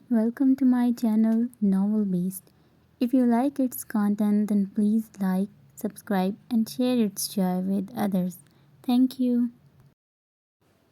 Welcome to my channel Novel Beast. If you like its content, then please like, subscribe, and share its joy with others. Thank you.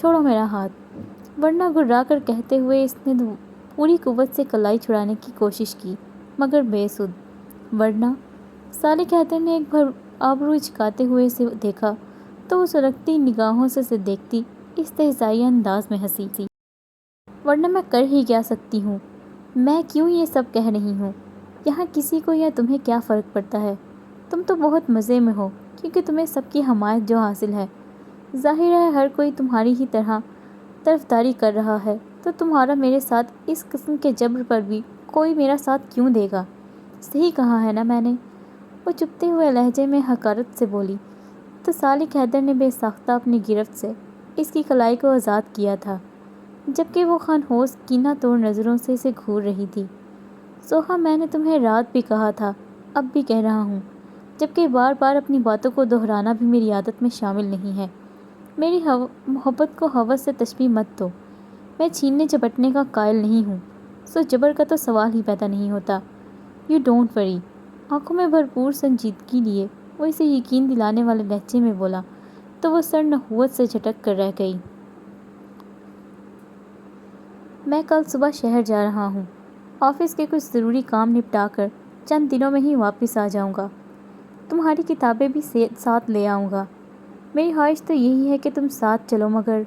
چھوڑو میرا ہاتھ، ورنہ گھبرا کر کہتے ہوئے اس نے پوری قوت سے کلائی چھڑانے کی کوشش کی، مگر بے سود۔ ورنہ صالح حیدر نے ایک بار آبرو اچکاتے ہوئے اسے دیکھا تو وہ سلگتی نگاہوں سے اسے دیکھتی استہزائی انداز میں ہنسی۔ ورنہ میں کر ہی کیا سکتی ہوں؟ میں کیوں یہ سب کہہ رہی ہوں؟ یہاں کسی کو یا تمہیں کیا فرق پڑتا ہے؟ تم تو بہت مزے میں ہو کیونکہ تمہیں سب کی حمایت جو حاصل ہے۔ ظاہر ہے ہر کوئی تمہاری ہی طرح طرفداری کر رہا ہے، تو تمہارا میرے ساتھ اس قسم کے جبر پر بھی کوئی میرا ساتھ کیوں دے گا؟ صحیح کہا ہے نا میں نے؟ وہ چپتے ہوئے لہجے میں حقارت سے بولی تو صالح حیدر نے بے ساختہ اپنی گرفت سے اس کی کلائی کو آزاد کیا تھا، جبکہ وہ خانہوس کینہ توڑ نظروں سے اسے گھور رہی تھی۔ سوہا، میں نے تمہیں رات بھی کہا تھا، اب بھی کہہ رہا ہوں، جبکہ بار بار اپنی باتوں کو دہرانا بھی میری عادت میں شامل نہیں ہے۔ میری محبت کو ہوس سے تشبیہ مت دو۔ میں چھیننے جھپٹنے کا قائل نہیں ہوں، سو جبر کا تو سوال ہی پیدا نہیں ہوتا۔ You don't worry. آنکھوں میں بھرپور سنجیدگی لیے وہ اسے یقین دلانے والے لہجے میں بولا تو وہ سر نحوست سے جھٹک کر رہ گئی۔ میں کل صبح شہر جا رہا ہوں۔ آفس کے کچھ ضروری کام نپٹا کر چند دنوں میں ہی واپس آ جاؤں گا۔ تمہاری کتابیں بھی ساتھ لے آؤں گا۔ میری خواہش تو یہی ہے کہ تم ساتھ چلو، مگر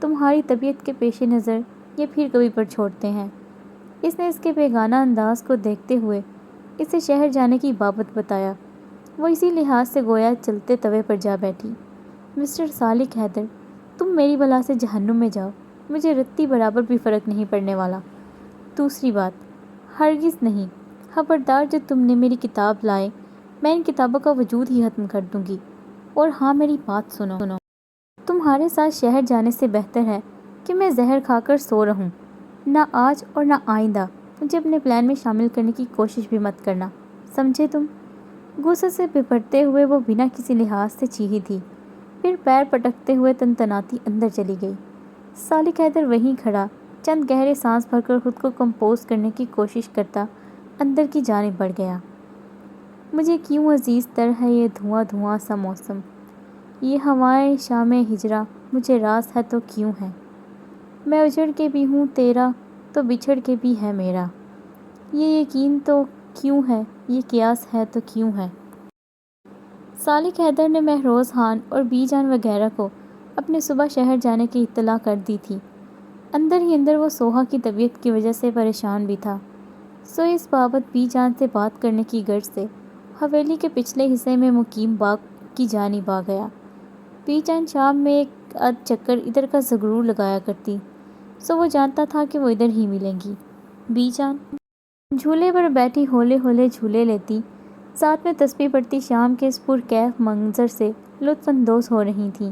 تمہاری طبیعت کے پیش نظر یہ پھر کبھی پر چھوڑتے ہیں۔ اس نے اس کے بیگانہ انداز کو دیکھتے ہوئے اسے شہر جانے کی بابت بتایا۔ وہ اسی لحاظ سے گویا چلتے توے پر جا بیٹھی۔ مسٹر صالح حیدر، تم میری بلا سے جہنم میں جاؤ، مجھے رتی برابر بھی فرق نہیں پڑنے والا۔ دوسری بات، ہرگز نہیں، خبردار جو تم نے میری کتاب لائے، میں ان کتابوں کا وجود ہی ختم کر دوں گی۔ اور ہاں، میری بات سنو، تمہارے ساتھ شہر جانے سے بہتر ہے کہ میں زہر کھا کر سو رہوں۔ نہ آج اور نہ آئندہ مجھے اپنے پلان میں شامل کرنے کی کوشش بھی مت کرنا، سمجھے تم؟ غصے سے بھرتے ہوئے وہ بنا کسی لحاظ سے چیخی تھی، پھر پیر پٹکتے ہوئے تنتناتی اندر چلی گئی۔ صالح حیدر وہیں کھڑا چند گہرے سانس بھر کر خود کو کمپوز کرنے کی کوشش کرتا اندر کی جانب بڑھ گیا۔ مجھے کیوں عزیز تر ہے یہ دھواں دھواں سا موسم، یہ ہوائیں شام ہجرا مجھے راس ہے تو کیوں ہے؟ میں اجڑ کے بھی ہوں تیرا تو بچھڑ کے بھی ہے میرا، یہ یقین تو کیوں ہے، یہ قیاس ہے تو کیوں ہے؟ صالح حیدر نے مہروز خان اور بی جان وغیرہ کو اپنے صبح شہر جانے کی اطلاع کر دی تھی۔ اندر ہی اندر وہ سوہا کی طبیعت کی وجہ سے پریشان بھی تھا، سو اس بابت بی جان سے بات کرنے کی غرض سے حویلی کے پچھلے حصے میں مقیم باغ کی جانب آ گیا۔ بی جان شام میں ایک آدھ چکر ادھر کا ضرور لگایا کرتی، سو وہ جانتا تھا کہ وہ ادھر ہی ملیں گی۔ بی جان جھولے پر بیٹھی ہولے ہولے جھولے لیتی، ساتھ میں تسبیح پڑھتی شام کے اس پرکیف منظر سے لطف اندوز ہو رہی تھیں۔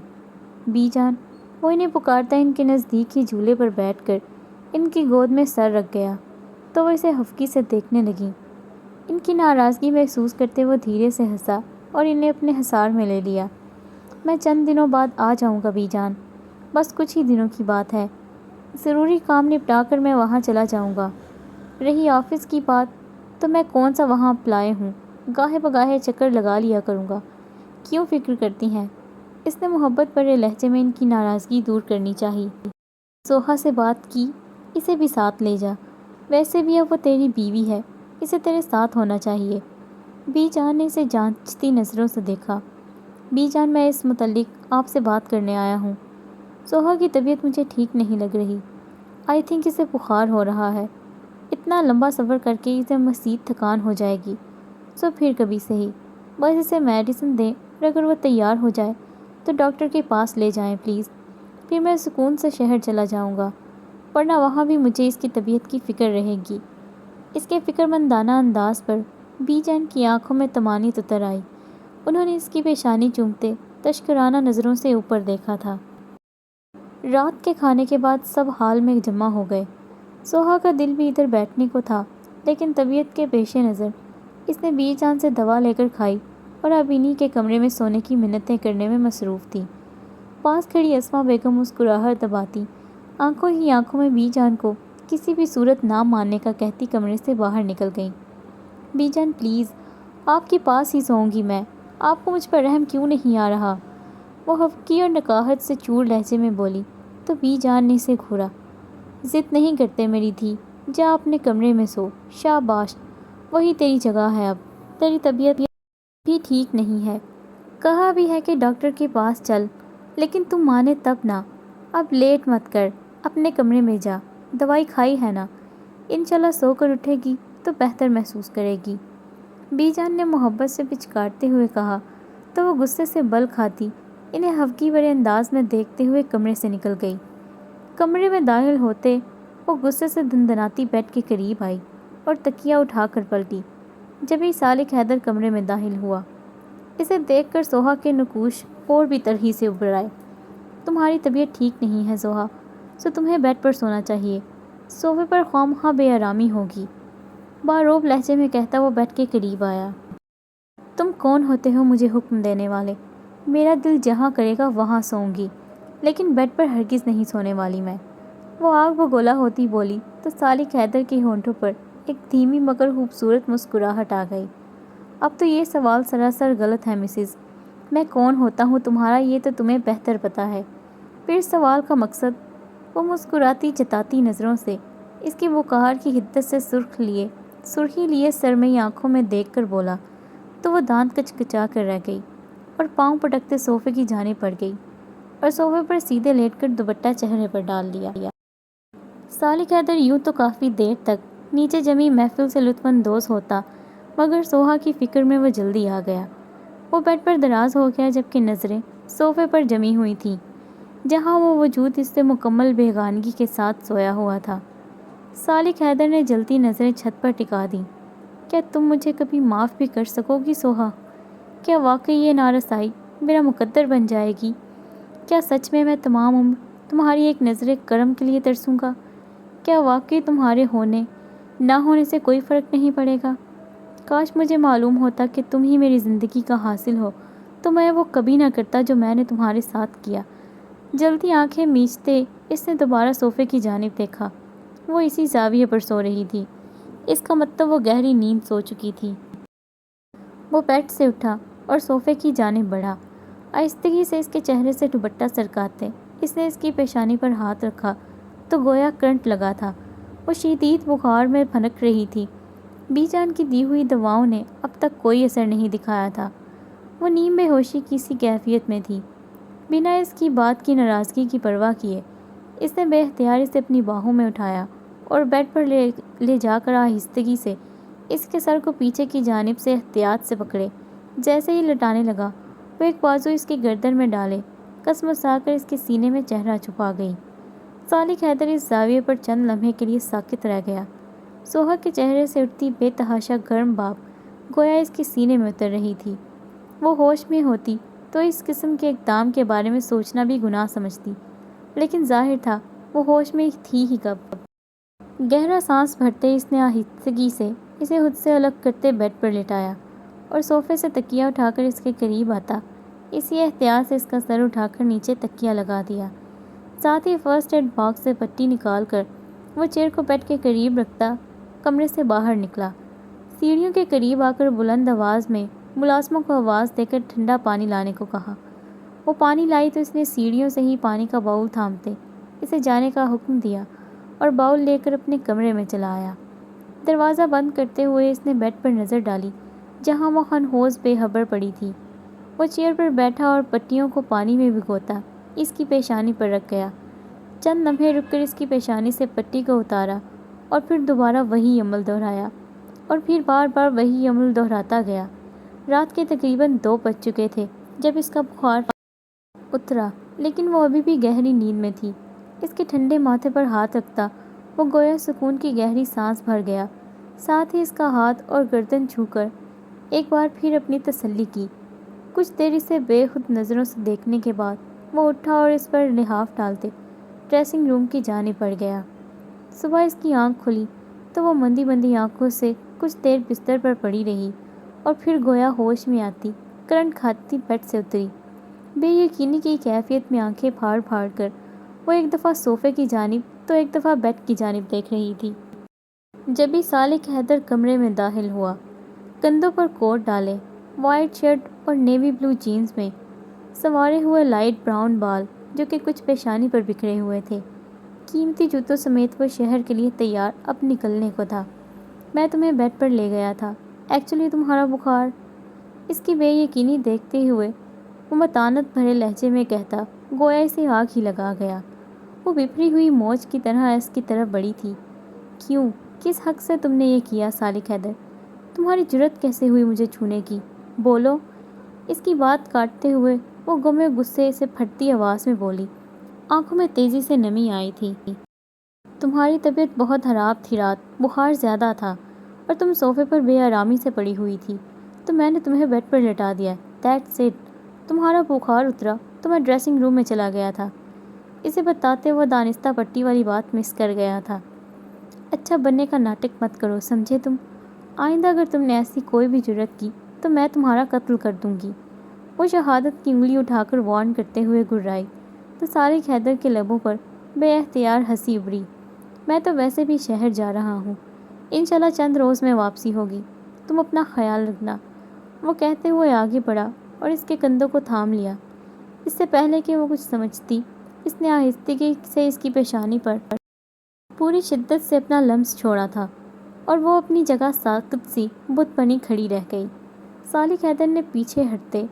بی جان، وہ انہیں پکارتا ان کے نزدیک ہی جھولے پر بیٹھ کر ان کی گود میں سر رکھ گیا تو وہ اسے ہفکی سے دیکھنے لگیں۔ ان کی ناراضگی محسوس کرتے وہ دھیرے سے ہنسا اور انہیں اپنے حصار میں لے لیا۔ میں چند دنوں بعد آ جاؤں گا بی جان، بس کچھ ہی دنوں کی بات ہے، ضروری کام نپٹا کر میں وہاں چلا جاؤں گا۔ رہی آفس کی بات، تو میں کون سا وہاں اپلائے ہوں، گاہے بگاہے چکر لگا لیا کروں گا۔ کیوں فکر کرتی ہیں؟ اس نے محبت بھرے لہجے میں ان کی ناراضگی دور کرنی چاہیے۔ سوہا سے بات کی، اسے بھی ساتھ لے جا، ویسے بھی اب وہ تیری بیوی ہے، اسے تیرے ساتھ ہونا چاہیے۔ بی جان نے اسے جانچتی نظروں سے دیکھا۔ بی جان، میں اس متعلق آپ سے بات کرنے آیا ہوں۔ سوہا کی طبیعت مجھے ٹھیک نہیں لگ رہی، آئی تھنک اسے بخار ہو رہا ہے۔ اتنا لمبا سفر کر کے اسے مزید تھکان ہو جائے گی، سو پھر کبھی صحیح، بس اسے میڈیسن دیں اور اگر وہ تیار ہو جائے تو ڈاکٹر کے پاس لے جائیں پلیز، پھر میں سکون سے شہر چلا جاؤں گا، ورنہ وہاں بھی مجھے اس کی طبیعت کی فکر رہے گی۔ اس کے فکر مندانہ انداز پر بی جان کی آنکھوں میں طمانینت اتر آئی۔ انہوں نے اس کی پیشانی چومتے تشکرانہ نظروں سے اوپر دیکھا تھا۔ رات کے کھانے کے بعد سب ہال میں جمع ہو گئے۔ سوہا کا دل بھی ادھر بیٹھنے کو تھا، لیکن طبیعت کے پیش نظر اس نے بی جان سے دوا لے کر کھائی اور اب انہی کے کمرے میں سونے کی منتیں کرنے میں مصروف تھی۔ پاس کھڑی اسما بیگم مسکراہٹ دباتی آنکھوں ہی آنکھوں میں بی جان کو کسی بھی صورت نہ ماننے کا کہتی کمرے سے باہر نکل گئیں۔ بی جان پلیز، آپ کے پاس ہی سوؤں گی میں، آپ کو مجھ پر رحم کیوں نہیں آ رہا؟ وہ ہفکی اور نکاہت سے چور لہجے میں بولی تو بی جان نے اسے گھورا۔ ضد نہیں کرتے میری دھی، جا اپنے کمرے میں سو۔ شاباش، وہی تیری جگہ ہے، اب تیری طبیعت بھی ٹھیک نہیں ہے، کہا بھی ہے کہ ڈاکٹر کے پاس چل، لیکن تم مانے تب نہ۔ اب لیٹ مت کر، اپنے کمرے میں جا، دوائی کھائی ہے نا، انشاءاللہ سو کر اٹھے گی تو بہتر محسوس کرے گی، بی جان نے محبت سے پچکارتے ہوئے کہا، تو وہ غصے سے بل کھاتی انہیں ہفکی بھرے انداز میں دیکھتے ہوئے کمرے سے نکل گئی۔ کمرے میں داخل ہوتے وہ غصے سے دندناتی بیڈ کے قریب آئی اور تکیہ اٹھا کر پلٹی۔ جبھی سالک حیدر کمرے میں داخل ہوا، اسے دیکھ کر سوہا کے نقوش اور بھی ترہی سے ابھر آئے۔ تمہاری طبیعت ٹھیک نہیں ہے سوہا، سو تمہیں بیڈ پر سونا چاہیے، صوفے پر خواہ بے آرامی ہوگی، باروب لہجے میں کہتا وہ بیڈ کے قریب آیا۔ تم کون ہوتے ہو مجھے حکم دینے والے؟ میرا دل جہاں کرے گا وہاں سوؤں گی، لیکن بیڈ پر ہرگز نہیں سونے والی میں، وہ آگ بگولا ہوتی بولی تو سالک حیدر کے ہونٹوں پر ایک دھیمی مگر خوبصورت مسکراہٹ آ گئی۔ اب تو یہ سوال سراسر غلط ہے مسز، میں کون ہوتا ہوں تمہارا یہ تو تمہیں بہتر پتہ ہے۔ پھر سوال کا مقصد؟ وہ مسکراتی جتاتی نظروں سے اس کی وقار کی حدت سے سرخی لیے سرمئی آنکھوں میں دیکھ کر بولا، تو وہ دانت کچکچا کر رہ گئی اور پاؤں پٹکتے صوفے کی جانب پڑ گئی اور صوفے پر سیدھے لیٹ کر دوپٹہ چہرے پر ڈال لیا۔ سالک حیدر یوں تو کافی دیر تک نیچے جمی محفل سے لطف اندوز ہوتا، مگر سوہا کی فکر میں وہ جلدی آ گیا۔ وہ بیڈ پر دراز ہو گیا جبکہ نظریں صوفے پر جمی ہوئی تھیں جہاں وہ وجود اس سے مکمل بیگانگی کے ساتھ سویا ہوا تھا۔ سالک حیدر نے جلتی نظریں چھت پر ٹکا دیں۔ کیا تم مجھے کبھی معاف بھی کر سکو گی سوہا؟ کیا واقعی یہ نارسائی میرا مقدر بن جائے گی؟ کیا سچ میں تمام عمر تمہاری ایک نظر کرم کے لیے ترسوں گا؟ کیا واقعی تمہارے ہونے نہ ہونے سے کوئی فرق نہیں پڑے گا؟ کاش مجھے معلوم ہوتا کہ تم ہی میری زندگی کا حاصل ہو تو میں وہ کبھی نہ کرتا جو میں نے تمہارے ساتھ کیا۔ جلدی آنکھیں میچتے اس نے دوبارہ صوفے کی جانب دیکھا، وہ اسی زاویے پر سو رہی تھی، اس کا مطلب وہ گہری نیند سو چکی تھی۔ وہ بیڈ سے اٹھا اور صوفے کی جانب بڑھا، آہستگی سے اس کے چہرے سے دوپٹہ سرکاتے اس نے اس کی پیشانی پر ہاتھ رکھا تو گویا کرنٹ لگا تھا۔ وہ شدید بخار میں پھنک رہی تھی، بی جان کی دی ہوئی دواؤں نے اب تک کوئی اثر نہیں دکھایا تھا، وہ نیم بے ہوشی کی سی کیفیت میں تھی۔ بنا اس کی بات کی ناراضگی کی پرواہ کیے اس نے بے اختیار اسے اپنی باہوں میں اٹھایا اور بیڈ پر لے جا کر آہستگی سے اس کے سر کو پیچھے کی جانب سے احتیاط سے پکڑے۔ جیسے ہی لٹانے لگا وہ ایک بازو اس کی گردن میں ڈالے کسمسا کر اس کے سینے میں چہرہ چھپا گئی۔ سالک حیدر اس زاویے پر چند لمحے کے لیے ساکت رہ گیا۔ سوہا کے چہرے سے اٹھتی بے تحاشا گرم بھاپ گویا اس کے سینے میں اتر رہی تھی۔ وہ ہوش میں ہوتی تو اس قسم کے اقدام کے بارے میں سوچنا بھی گناہ سمجھتی، لیکن ظاہر تھا وہ ہوش میں تھی ہی کب۔ گہرا سانس بھرتے اس نے آہستگی سے اسے خود سے الگ کرتے بیڈ پر لٹایا اور صوفے سے تکیہ اٹھا کر اس کے قریب آتا اسی احتیاط سے اس کا سر اٹھا کر نیچے تکیہ لگا دیا۔ ساتھ ہی فرسٹ ایڈ باکس سے پٹی نکال کر وہ چیئر کو بیڈ کے قریب رکھتا کمرے سے باہر نکلا۔ سیڑھیوں کے قریب آ کر بلند آواز میں ملازموں کو آواز دے کر ٹھنڈا پانی لانے کو کہا۔ وہ پانی لائی تو اس نے سیڑھیوں سے ہی پانی کا باؤل تھامتے اسے جانے کا حکم دیا اور باؤل لے کر اپنے کمرے میں چلا آیا۔ دروازہ بند کرتے ہوئے اس نے بیڈ پر نظر ڈالی جہاں وہ ہنہوز بے خبر پڑی تھی۔ وہ چیئر پر بیٹھا اور پٹیوں کو پانی میں بھگوتا اس کی پیشانی پر رکھ گیا، چند لمحے رک کر اس کی پیشانی سے پٹی کو اتارا اور پھر دوبارہ وہی عمل دہرایا اور پھر بار بار وہی عمل دہراتا گیا۔ رات کے تقریباً 2 بج چکے تھے جب اس کا بخار اترا، لیکن وہ ابھی بھی گہری نیند میں تھی۔ اس کے ٹھنڈے ماتھے پر ہاتھ رکھتا وہ گویا سکون کی گہری سانس بھر گیا، ساتھ ہی اس کا ہاتھ اور گردن چھو کر ایک بار پھر اپنی تسلی کی۔ کچھ دیر اسے بے خود نظروں سے دیکھنے کے بعد وہ اٹھا اور اس پر لحاف ڈالتے ڈریسنگ روم کی جانب بڑھ گیا۔ صبح اس کی آنکھ کھلی تو وہ مندی مندی آنکھوں سے کچھ دیر بستر پر پڑی رہی اور پھر گویا ہوش میں آتی کرنٹ کھاتی بیڈ سے اتری۔ بے یقینی کی کیفیت میں آنکھیں پھاڑ پھاڑ کر وہ ایک دفعہ صوفے کی جانب تو ایک دفعہ بیڈ کی جانب دیکھ رہی تھی۔ جبھی سالک حیدر کمرے میں داخل ہوا، کندھوں پر کوٹ ڈالے، وائٹ شرٹ اور نیوی بلو جینز میں، سنوارے ہوئے لائٹ براؤن بال جو کہ کچھ پیشانی پر بکھرے ہوئے تھے۔ قیمتی جوتوں سمیت وہ شہر کے لیے تیار اب نکلنے کو تھا۔ میں تمہیں بیڈ پر لے گیا تھا۔ ایکچولی تمہارا بخار، اس کی بے یقینی دیکھتے ہوئے وہ متانت بھرے لہجے میں کہتا گویا اسے آگ ہی لگا گیا۔ وہ بپھری ہوئی موج کی طرح اس کی طرف بڑھی تھی۔ کیوں؟ کس حق سے تم نے یہ کیا سالک حیدر؟ تمہاری جرأت کیسے ہوئی مجھے چھونے کی؟ بولو۔ اس کی بات کاٹتے ہوئے وہ غم غصے سے پھٹتی آواز میں بولی۔ آنکھوں میں تیزی سے نمی آئی تھی۔ تمہاری طبیعت بہت خراب تھی رات، بخار زیادہ تھا اور تم صوفے پر بے آرامی سے پڑی ہوئی تھی تو میں نے تمہیں بیڈ پر لٹا دیا۔ That's it. تمہارا بخار اترا تو میں ڈریسنگ روم میں چلا گیا تھا۔ اسے بتاتے وہ دانستہ پٹی والی بات مس کر گیا تھا۔ اچھا بننے کا ناٹک مت کرو، سمجھے تم؟ آئندہ اگر تم نے ایسی کوئی بھی جرأت کی تو میں تمہارا قتل کر دوں گی۔ وہ شہادت کی انگلی اٹھا کر وارن کرتے ہوئے گررائی تو سالک حیدر کے لبوں پر بے اختیار ہنسی ابھری۔ میں تو ویسے بھی شہر جا رہا ہوں، انشاءاللہ چند روز میں واپسی ہوگی، تم اپنا خیال رکھنا۔ وہ کہتے ہوئے آگے بڑھا اور اس کے کندھوں کو تھام لیا۔ اس سے پہلے کہ وہ کچھ سمجھتی، اس نے آہستگی سے اس کی پیشانی پر پوری شدت سے اپنا لمس چھوڑا تھا اور وہ اپنی جگہ ساکت سی بت بنی کھڑی رہ گئی۔ سالک حیدر نے پیچھے ہٹتے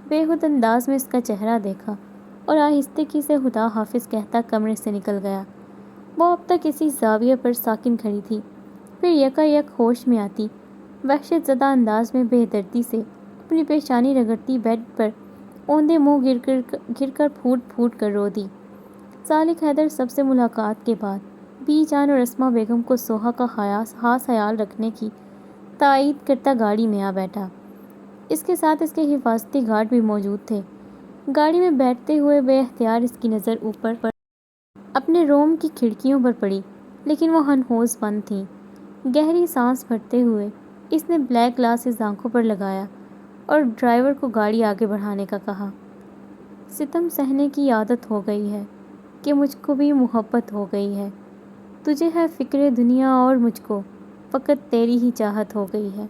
بے خود انداز میں اس کا چہرہ دیکھا اور آہستگی سے خدا حافظ کہتا کمرے سے نکل گیا۔ وہ اب تک اسی زاویے پر ساکن کھڑی تھی، پھر یکا ہوش میں آتی وحشت زدہ انداز میں بے دردی سے اپنی پیشانی رگڑتی بیڈ پر اوندے منہ گر کر پھوٹ پھوٹ کر رو دی۔ سالک حیدر سب سے ملاقات کے بعد بی جان اور اسما بیگم کو سوہا کا خاص خیال رکھنے کی تائید کرتا گاڑی میں آ بیٹھا۔ اس کے ساتھ اس کے حفاظتی گارڈ بھی موجود تھے۔ گاڑی میں بیٹھتے ہوئے بے اختیار اس کی نظر اوپر اپنے روم کی کھڑکیوں پر پڑی، لیکن وہ ہنہوس بند تھیں۔ گہری سانس بھرتے ہوئے اس نے بلیک گلاسز آنکھوں پر لگایا اور ڈرائیور کو گاڑی آگے بڑھانے کا کہا۔ ستم سہنے کی عادت ہو گئی ہے کہ مجھ کو بھی محبت ہو گئی ہے۔ تجھے ہے فکر دنیا اور مجھ کو فقط تیری ہی چاہت ہو گئی ہے۔